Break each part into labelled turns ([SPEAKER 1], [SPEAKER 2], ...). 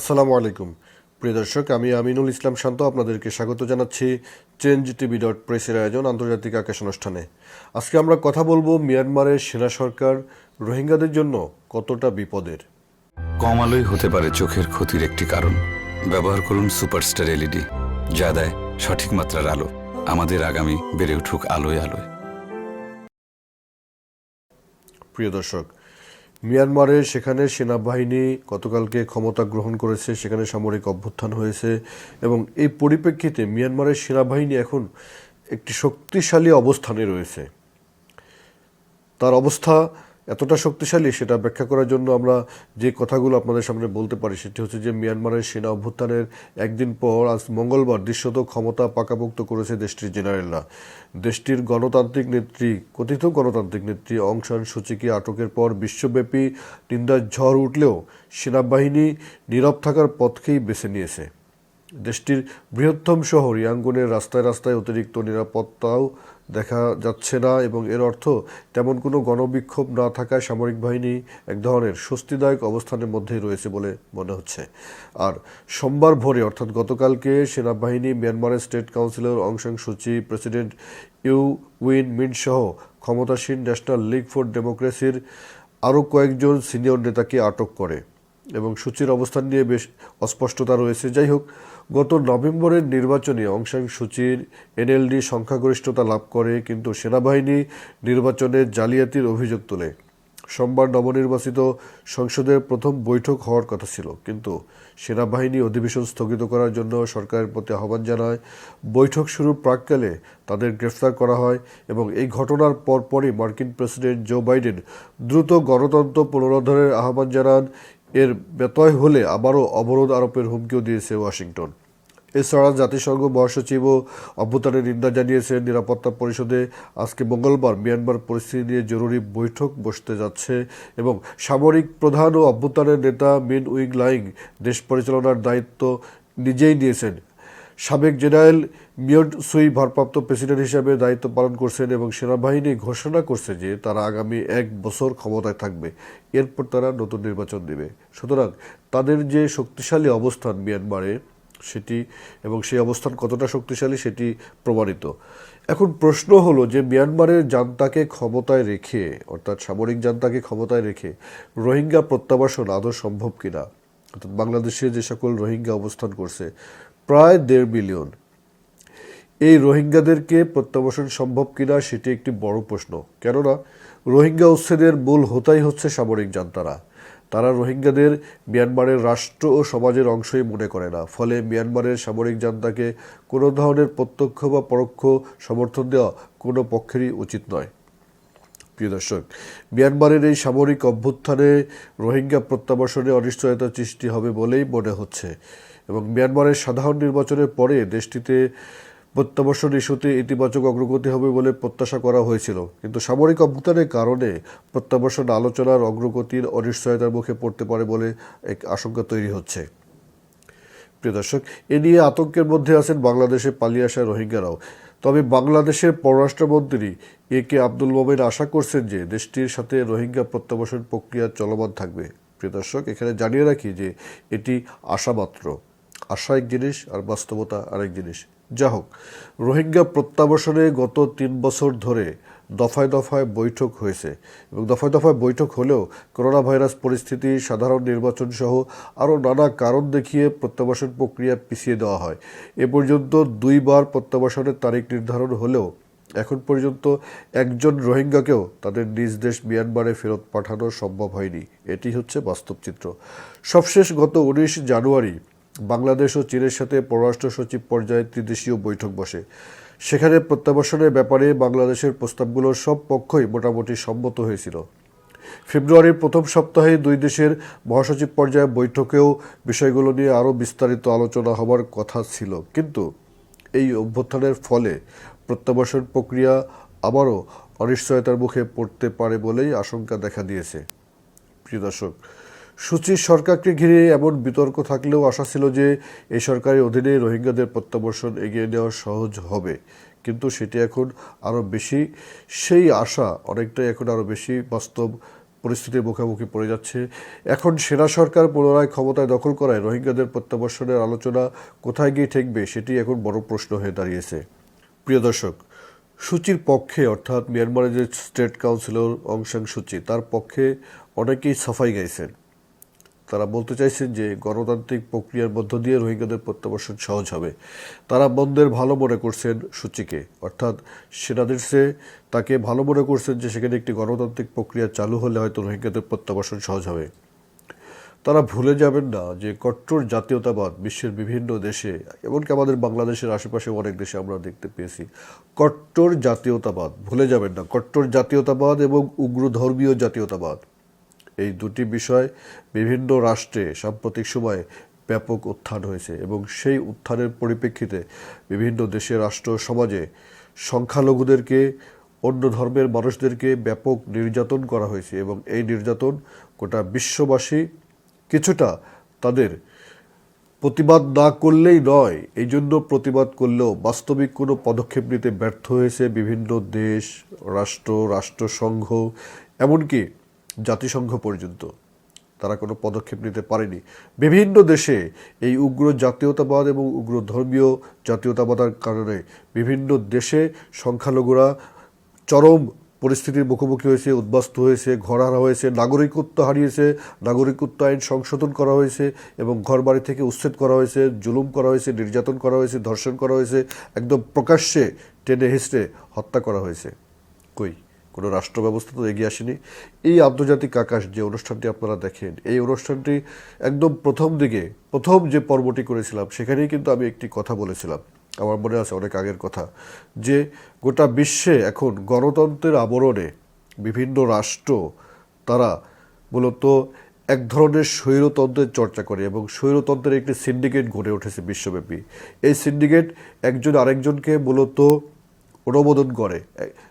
[SPEAKER 1] আসসালামু আলাইকুম প্রিয় দর্শক, আমি আমিনুল ইসলাম শান্ত আপনাদেরকে স্বাগত জানাচ্ছি চেঞ্জ টিভি.প্রেসের আয়োজন আন্তর্জাতিক আকাশ অনুষ্ঠানে। আজকে আমরা কথা বলবো মিয়ানমারের সেনা সরকার রোহিঙ্গাদের জন্য কতটা বিপদের।
[SPEAKER 2] কম আলোই হতে পারে চোখের ক্ষতির একটি কারণ। ব্যবহার করুন সুপারস্টার এলইডি, যা দেয় সঠিক মাত্রার আলো। আমাদের আগামী বেড়ে উঠুক আলোয় আলোয়।
[SPEAKER 1] প্রিয় দর্শক, মিয়ানমারে সেখানে সেনাবাহিনী গতকালকে ক্ষমতা গ্রহণ করেছে, সেখানে সামরিক অভ্যুত্থান হয়েছে এবং এই পরিপ্রেক্ষিতে মিয়ানমারের সেনাবাহিনী এখন একটি শক্তিশালী অবস্থানে রয়েছে। তার অবস্থা এতটা শক্তিশালী সেটা ব্যাখ্যা করার জন্য আমরা যে কথাগুলো আপনাদের সামনে বলতে পারি সেটি হচ্ছে যে মিয়ানমারের সেনা অভ্যুত্থানের একদিন পর আজ মঙ্গলবার দৃশ্যত ক্ষমতা পাকাপোক্ত করেছে দেশটির জেনারেলরা। দেশটির গণতান্ত্রিক নেত্রী, কথিত গণতান্ত্রিক নেত্রী অং সান সুচিকে আটকের পর বিশ্বব্যাপী নিন্দার ঝড় উঠলেও সেনাবাহিনী নীরব থাকার পথকেই বেছে নিয়েছে। দেশটির বৃহত্তম শহর ইয়াঙ্গুনের রাস্তায় রাস্তায় অতিরিক্ত নিরাপত্তাও দেখা যাচ্ছে না এবং এর অর্থ তেমন কোনো গণবিক্ষোভ না থাকায় সামরিক বাহিনী এক ধরনের স্বস্তিদায়ক অবস্থানের মধ্যেই রয়েছে বলে মনে হচ্ছে। আর সোমবার ভোরে অর্থাৎ গতকালকে সেনাবাহিনী মিয়ানমারের state councillor Aung San Suu Kyi, president U Win Myint সহ ক্ষমতাসীন ন্যাশনাল লিগ ফর ডেমোক্রেসির আরও কয়েকজন সিনিয়র নেতাকে আটক করে এবং সূচির অবস্থান নিয়ে বেশ অস্পষ্টতা রয়েছে। যাই হোক, গত নভেম্বরের নির্বাচনে অং সান সুচির এনএলডি সংখ্যাগরিষ্ঠতা লাভ করে, কিন্তু সেনাবাহিনী নির্বাচনে জালিয়াতির অভিযোগ তোলে। সোমবার নবনির্বাচিত সংসদের প্রথম বৈঠক হওয়ার কথা ছিল, কিন্তু সেনাবাহিনী অধিবেশন স্থগিত করার জন্য সরকারের প্রতি আহ্বান জানায়। বৈঠক শুরুর প্রাক্কালে তাদের গ্রেফতার করা হয় এবং এই ঘটনার পরপরই মার্কিন প্রেসিডেন্ট জো বাইডেন দ্রুত গণতন্ত্র পুনরুদ্ধারের আহ্বান জানান। এর ব্যত্যয় হলে আবারও অবরোধ আরোপের হুমকিও দিয়েছে ওয়াশিংটন। এছাড়া জাতিসংঘ মহাসচিবও অভ্যুত্থানের নিন্দা জানিয়েছেন। নিরাপত্তা পরিষদে আজকে মঙ্গলবার মিয়ানমার পরিস্থিতি নিয়ে জরুরি বৈঠক বসতে যাচ্ছে এবং সামরিক প্রধান ও অভ্যুত্থানের নেতা মিন উইং লাইং দেশ পরিচালনার দায়িত্ব নিজেই নিয়েছেন। সাবেক জেনারেল মিয়ন সুই ভারপ্রাপ্ত প্রেসিডেন্ট হিসেবে দায়িত্ব পালন করছেন এবং সেনাবাহিনী ঘোষণা করছে যে তারা আগামী 1 বছর ক্ষমতায় থাকবে, এরপর তারা নতুন নির্বাচন দেবে। সুতরাং তাদের যে শক্তিশালী অবস্থান মিয়ানমারে সেটি এবং সেই অবস্থান কতটা শক্তিশালী সেটি প্রমাণিত। এখন প্রশ্ন হলো যে মিয়ানমারের জান্তাকে ক্ষমতায় রেখে, অর্থাৎ সামরিক জান্তাকে ক্ষমতায় রেখে রোহিঙ্গা প্রত্যাবাসন আদৌ সম্ভব কিনা। অর্থাৎ বাংলাদেশে যে সকল রোহিঙ্গা অবস্থান করছে প্রায় 1.5 মিলিয়ন, এই রোহিঙ্গাদেরকে প্রত্যাবাসন সম্ভব কিনা সেটি একটি বড় প্রশ্ন। কেননা রোহিঙ্গা উচ্ছেদের মূল হোতাই হচ্ছে সামরিক জান্তারা। তারা রোহিঙ্গাদের মিয়ানমারের রাষ্ট্র ও সমাজের অংশই মনে করে না। ফলে মিয়ানমারের সামরিক জান্তাকে কোনো ধরনের প্রত্যক্ষ বা পরোক্ষ সমর্থন দেওয়া কোনো পক্ষেরই উচিত নয়। প্রিয় দর্শক, মিয়ানমারের এই সামরিক অভ্যুত্থানে রোহিঙ্গা প্রত্যাবাসনে অনিশ্চয়তা সৃষ্টি হবে বলেই মনে হচ্ছে এবং মিয়ানমারের সাধারণ নির্বাচনের পরে দেশটিতে প্রত্যাবাসন ইস্যুতে ইতিবাচক অগ্রগতি হবে বলে প্রত্যাশা করা হয়েছিল, কিন্তু সামরিক অভ্যুত্থানের কারণে প্রত্যাবাসন আলোচনার অগ্রগতির অনিশ্চয়তার মুখে পড়তে পারে বলে এক আশঙ্কা তৈরি হচ্ছে। প্রিয় দর্শক, এ নিয়ে আতঙ্কের মধ্যে আছেন বাংলাদেশে পালিয়ে আসা রোহিঙ্গারাও। তবে বাংলাদেশের পররাষ্ট্রমন্ত্রী এ.কে আব্দুল মোমেন আশা করছেন যে দেশটির সাথে রোহিঙ্গা প্রত্যাবাসন প্রক্রিয়া চলমান থাকবে। প্রিয় দর্শক, এখানে জানিয়ে রাখি যে এটি আশা মাত্র। আশা এক জিনিস আর বাস্তবতা আরেক জিনিস। যা হোক, রোহিঙ্গা প্রত্যাবাসনে গত 3 বছর ধরে দফায় দফায় বৈঠক হয়েছে এবং দফায় দফায় বৈঠক হলেও করোনা ভাইরাস পরিস্থিতি, সাধারণ নির্বাচন সহ আরও নানা কারণ দেখিয়ে প্রত্যাবাসন প্রক্রিয়া পিছিয়ে দেওয়া হয়। এ পর্যন্ত 2 বার প্রত্যাবাসনের তারিখ নির্ধারণ হলেও এখন পর্যন্ত একজন রোহিঙ্গাকেও তাদের নিজ দেশ মিয়ানমারে ফেরত পাঠানো সম্ভব হয়নি। এটি হচ্ছে বাস্তব চিত্র। সবশেষ গত 19 জানুয়ারি বাংলাদেশ ও চীনের সাথে পররাষ্ট্র সচিব পর্যায়ে ত্রিদেশীয় বৈঠক বসে। সেখানে প্রত্যাবাসনের ব্যাপারে বাংলাদেশের প্রস্তাবগুলোর সব পক্ষই মোটামুটি সম্মত হয়েছিল। ফেব্রুয়ারির প্রথম সপ্তাহে 2 দেশের মহাসচিব পর্যায়ে বৈঠকেও বিষয়গুলো নিয়ে আরও বিস্তারিত আলোচনা হবার কথা ছিল, কিন্তু এই অভ্যুত্থানের ফলে প্রত্যাবাসন প্রক্রিয়া আবারও অনিশ্চয়তার মুখে পড়তে পারে বলেই আশঙ্কা দেখা দিয়েছে। প্রিয় দর্শক, সুচির সরকারকে ঘিরে এমন বিতর্ক থাকলেও আশা ছিল যে এই সরকারের অধীনে রোহিঙ্গাদের প্রত্যাবাসন এগিয়ে নেওয়া সহজ হবে, কিন্তু সেটি এখন আরও বেশি, সেই আশা অনেকটাই এখন আরও বেশি বাস্তব পরিস্থিতির মুখোমুখি পড়ে যাচ্ছে। এখন সেনা সরকার পুনরায় ক্ষমতায় দখল করায় রোহিঙ্গাদের প্রত্যাবর্ষণের আলোচনা কোথায় গিয়ে ঠেকবে সেটি এখন বড় প্রশ্ন হয়ে দাঁড়িয়েছে। প্রিয় দর্শক, সূচির পক্ষে অর্থাৎ মিয়ানমারের যে স্টেট কাউন্সিলর অং সান সূচি তার পক্ষে অনেকেই সাফাই গাইছেন। তারা বলতে চাইছেন যে গণতান্ত্রিক প্রক্রিয়ার মধ্য দিয়ে রোহিঙ্গাদের প্রত্যাবর্ষণ সহজ হবে। তারা মন্দের ভালো মনে করছেন সূচিকে, অর্থাৎ সেনাদের চেয়ে তাকে ভালো মনে করছেন যে সেখানে একটি গণতান্ত্রিক প্রক্রিয়া চালু হলে হয়তো রোহিঙ্গাদের প্রত্যাবর্ষণ সহজ হবে। তারা ভুলে যাবেন না যে কট্টর জাতীয়তাবাদ বিশ্বের বিভিন্ন দেশে, এমনকি আমাদের বাংলাদেশের আশেপাশে অনেক দেশে আমরা দেখতে পেয়েছি। কট্টর জাতীয়তাবাদ, ভুলে যাবেন না, কট্টর জাতীয়তাবাদ এবং উগ্র ধর্মীয় জাতীয়তাবাদ, এই দুটি বিষয় বিভিন্ন রাষ্ট্রে সাম্প্রতিক সময়ে ব্যাপক উত্থান হয়েছে এবং সেই উত্থানের পরিপ্রেক্ষিতে বিভিন্ন দেশের রাষ্ট্র সমাজে সংখ্যালঘুদেরকে, অন্য ধর্মের মানুষদেরকে ব্যাপক নির্যাতন করা হয়েছে এবং এই নির্যাতন গোটা বিশ্ববাসী কিছুটা তাদের প্রতিবাদ না করলেই নয়, এই জন্য প্রতিবাদ করলেও বাস্তবিক কোনো পদক্ষেপ নিতে ব্যর্থ হয়েছে বিভিন্ন দেশ, রাষ্ট্রসংঘ, এমনকি জাতিসংঘ পর্যন্ত তারা কোনো পদক্ষেপ নিতে পারেনি। বিভিন্ন দেশে এই উগ্র জাতীয়তাবাদ এবং উগ্র ধর্মীয় জাতীয়তাবাদের কারণে বিভিন্ন দেশে সংখ্যালঘুরা চরম পরিস্থিতির মুখোমুখি হয়েছে, উদ্বাস্তু হয়েছে, ঘরহারা হয়েছে, নাগরিকত্ব হারিয়েছে, নাগরিকত্ব আইন সংশোধন করা হয়েছে এবং ঘরবাড়ি থেকে উচ্ছেদ করা হয়েছে, জুলুম করা হয়েছে, নির্যাতন করা হয়েছে, ধর্ষণ করা হয়েছে, একদম প্রকাশ্যে টেনে হিঁচড়ে হত্যা করা হয়েছে। কই কোনো রাষ্ট্র ব্যবস্থা তো এগিয়ে আসেনি। এই আন্তর্জাতিক আকাশ যে অনুষ্ঠানটি আপনারা দেখেন, এই অনুষ্ঠানটি একদম প্রথম যে পর্বটি করেছিলাম সেখানেই কিন্তু আমি একটি কথা বলেছিলাম, আমার মনে আছে অনেক আগের কথা, যে গোটা বিশ্বে এখন গণতন্ত্রের আবরণে বিভিন্ন রাষ্ট্র তারা মূলত এক ধরনের স্বৈরতন্ত্রের চর্চা করে এবং স্বৈরতন্ত্রের একটি সিন্ডিকেট গড়ে উঠেছে বিশ্বব্যাপী। এই সিন্ডিকেট একজন আরেকজনকে মূলত অনুমোদন করে,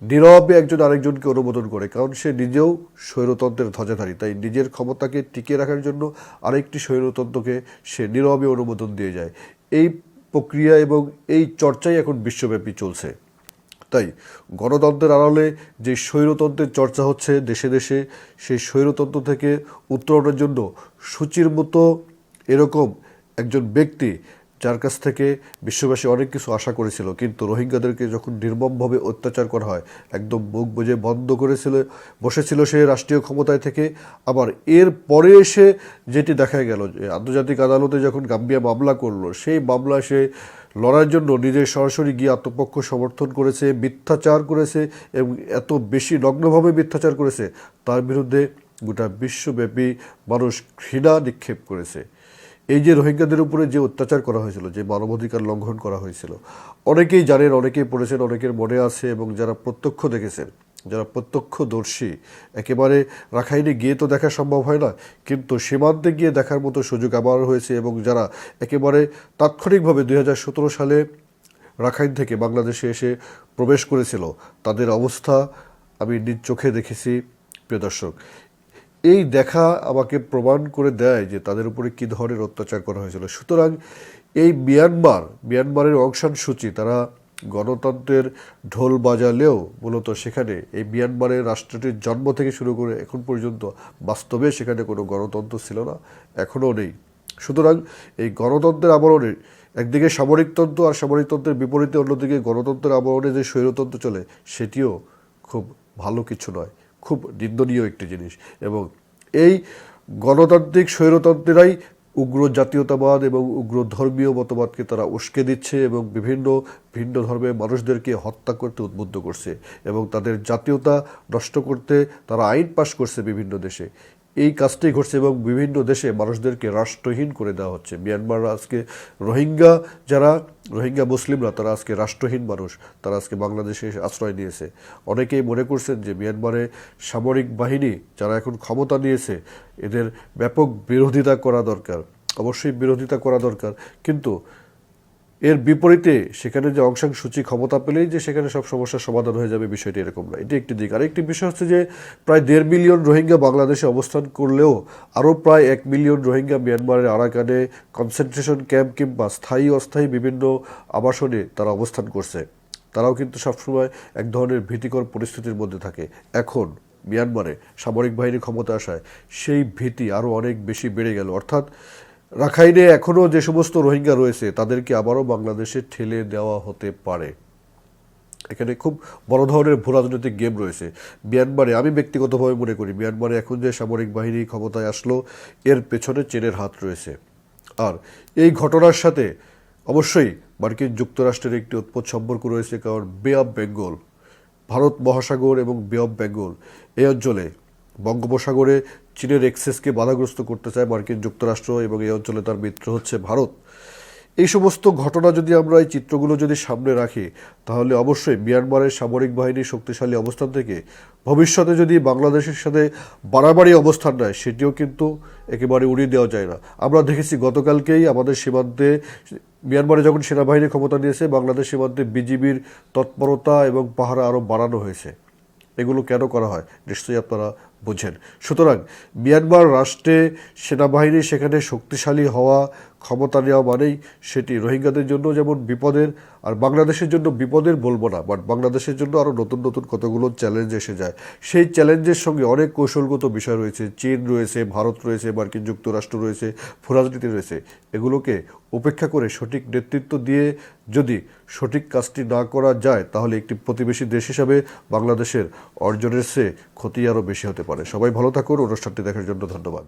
[SPEAKER 1] নীরবে একজন আরেকজনকে অনুমোদন করে, কারণ সে নিজেও স্বৈরতন্ত্রের ধ্বজাধারী, তাই নিজের ক্ষমতাকে টিকিয়ে রাখার জন্য আরেকটি স্বৈরতন্ত্রকে সে নীরবে অনুমোদন দিয়ে যায়। এই প্রক্রিয়া এবং এই চর্চাই এখন বিশ্বব্যাপী চলছে। তাই গণতন্ত্রের আড়ালে যে স্বৈরতন্ত্রের চর্চা হচ্ছে দেশে দেশে, সেই স্বৈরতন্ত্র থেকে উত্তরণের জন্য সূচির মতো এরকম একজন ব্যক্তি, যার কাছ থেকে বিশ্ববাসী অনেক কিছু আশা করেছিল, কিন্তু রোহিঙ্গাদেরকে যখন নির্মমভাবে অত্যাচার করা হয় একদম মুখ বুজে বন্ধ বসেছিল সে রাষ্ট্রীয় ক্ষমতায় থেকে। আবার এর পরে এসে যেটি দেখা গেল যে আন্তর্জাতিক আদালতে যখন গাম্বিয়া মামলা করলো, সেই মামলা সে লড়ার জন্য নিজে সরাসরি গিয়ে আত্মপক্ষ সমর্থন করেছে, মিথ্যাচার করেছে এবং এত বেশি নগ্নভাবে মিথ্যাচার করেছে, তার বিরুদ্ধে গোটা বিশ্বব্যাপী মানুষ ঘৃণা নিক্ষেপ করেছে। এই যে রোহিঙ্গাদের উপরে যে অত্যাচার করা হয়েছিল, যে মানবাধিকার লঙ্ঘন করা হয়েছিল, অনেকেই জানেন, অনেকেই পড়েছেন, অনেকের মনে আছে এবং যারা প্রত্যক্ষ দেখেছেন, যারা প্রত্যক্ষদর্শী, একেবারে রাখাইনে গিয়ে তো দেখা সম্ভব হয় না, কিন্তু সীমান্তে গিয়ে দেখার মতো সুযোগ আমার হয়েছে এবং যারা একেবারে তাৎক্ষণিকভাবে 2017 সালে রাখাইন থেকে বাংলাদেশে এসে প্রবেশ করেছিল, তাদের অবস্থা আমি নিজ চোখে দেখেছি। প্রিয় দর্শক, এই দেখা আমাকে প্রমাণ করে দেয় যে তাদের উপরে কী ধরনের অত্যাচার করা হয়েছিল। সুতরাং এই মিয়ানমারের অং সান সূচি তারা গণতন্ত্রের ঢোল বাজালেও মূলত সেখানে এই মিয়ানমারের রাষ্ট্রটির জন্ম থেকে শুরু করে এখন পর্যন্ত বাস্তবে সেখানে কোনো গণতন্ত্র ছিল না, এখনও নেই। সুতরাং এই গণতন্ত্রের আবরণে একদিকে সামরিকতন্ত্র আর সামরিকতন্ত্রের বিপরীতে অন্যদিকে গণতন্ত্রের আবরণে যে স্বৈরতন্ত্র চলে, সেটিও খুব ভালো কিছু নয়, খুব নিন্দনীয় একটি জিনিস। এবং এই গণতান্ত্রিক স্বৈরতন্ত্রেরাই উগ্র জাতীয়তাবাদ এবং উগ্র ধর্মীয় মতবাদকে তারা উস্কে দিচ্ছে এবং বিভিন্ন ভিন্ন ধর্মের মানুষদেরকে হত্যা করতে উদ্বুদ্ধ করছে এবং তাদের জাতীয়তা নষ্ট করতে তারা আইন পাশ করছে বিভিন্ন দেশে। এই কাজটাই ঘটছে এবং বিভিন্ন দেশে মানুষদেরকে রাষ্ট্রহীন করে দেওয়া হচ্ছে। মিয়ানমার আজকে রোহিঙ্গা মুসলিমরা তারা আজকে রাষ্ট্রহীন মানুষ, তারা আজকে বাংলাদেশে আশ্রয় নিয়েছে। অনেকেই মনে করছেন যে মিয়ানমারে সামরিক বাহিনী যারা এখন ক্ষমতা নিয়েছে এদের ব্যাপক বিরোধিতা করা দরকার, অবশ্যই বিরোধিতা করা দরকার, কিন্তু এর বিপরীতে সেখানে যে অং সান সূচি ক্ষমতা পেলেই যে সেখানে সব সমস্যার সমাধান হয়ে যাবে বিষয়টি এরকম না। এটি একটি দিক। আরেকটি বিষয় হচ্ছে যে প্রায় 1.5 মিলিয়ন রোহিঙ্গা বাংলাদেশে অবস্থান করলেও আরও প্রায় 1 মিলিয়ন রোহিঙ্গা মিয়ানমারের আরাকানে কনসেন্ট্রেশন ক্যাম্প কিংবা স্থায়ী অস্থায়ী বিভিন্ন আবাসনে তারা অবস্থান করছে। তারাও কিন্তু সবসময় এক ধরনের ভীতিকর পরিস্থিতির মধ্যে থাকে। এখন মিয়ানমারে সামরিক বাহিনী ক্ষমতা আসায় সেই ভীতি আরও অনেক বেশি বেড়ে গেল। অর্থাৎ রাখাইনে এখনও যে সমস্ত রোহিঙ্গা রয়েছে তাদেরকে আবারও বাংলাদেশে ঠেলে দেওয়া হতে পারে। এখানে খুব বড় ধরনের ভূ রাজনৈতিক গেম রয়েছে মিয়ানমারে। আমি ব্যক্তিগতভাবে মনে করি মিয়ানমারে এখন যে সামরিক বাহিনী ক্ষমতায় আসলো এর পেছনে চীনের হাত রয়েছে। আর এই ঘটনার সাথে অবশ্যই মার্কিন যুক্তরাষ্ট্রের একটি উৎপট সম্পর্ক রয়েছে, কারণ বে অফ বেঙ্গল, ভারত মহাসাগর এবং বে অফ বেঙ্গল এই অঞ্চলে বঙ্গোপসাগরে চীনের এক্সেসকে বাধাগ্রস্ত করতে চায় মার্কিন যুক্তরাষ্ট্র এবং এই অঞ্চলে তার মিত্র হচ্ছে ভারত। এই সমস্ত ঘটনা যদি আমরা এই চিত্রগুলো যদি সামনে রাখি তাহলে অবশ্যই মিয়ানমারের সামরিক বাহিনীর শক্তিশালী অবস্থান থেকে ভবিষ্যতে যদি বাংলাদেশের সাথে বাড়াবাড়ি অবস্থান নেয় সেটিও কিন্তু একেবারে উড়িয়ে দেওয়া যায় না। আমরা দেখেছি গতকালকেই আমাদের সীমান্তে মিয়ানমারে যখন সেনাবাহিনী ক্ষমতা নিয়েছে বাংলাদেশ সীমান্তে বিজিবির তৎপরতা এবং পাহারা আরও বাড়ানো হয়েছে। এগুলো কেন করা হয় নিশ্চয়ই আপনারা বুঝেন। সুতরাং মিয়ানমার রাষ্ট্রে সেনাবাহিনী সেখানে শক্তিশালী হওয়া, ক্ষমতা নেওয়া মানেই সেটি রোহিঙ্গাদের জন্য যেমন বিপদের, আর বাংলাদেশের জন্য বিপদের বলবো না, বাট বাংলাদেশের জন্য আরও নতুন নতুন কতগুলো চ্যালেঞ্জ এসে যায়। সেই চ্যালেঞ্জের সঙ্গে অনেক কৌশলগত বিষয় রয়েছে, চীন রয়েছে, ভারত রয়েছে, মার্কিন যুক্তরাষ্ট্র রয়েছে, ভূরাজনীতি রয়েছে। এগুলোকে উপেক্ষা করে সঠিক নেতৃত্ব দিয়ে যদি সঠিক কাজটি না করা যায় তাহলে একটি প্রতিবেশী দেশ হিসাবে বাংলাদেশের অর্জনের চেয়ে ক্ষতি আরও বেশি হতে পারে। সবাই ভালো থাকুন। অনুষ্ঠানটি দেখার জন্য ধন্যবাদ।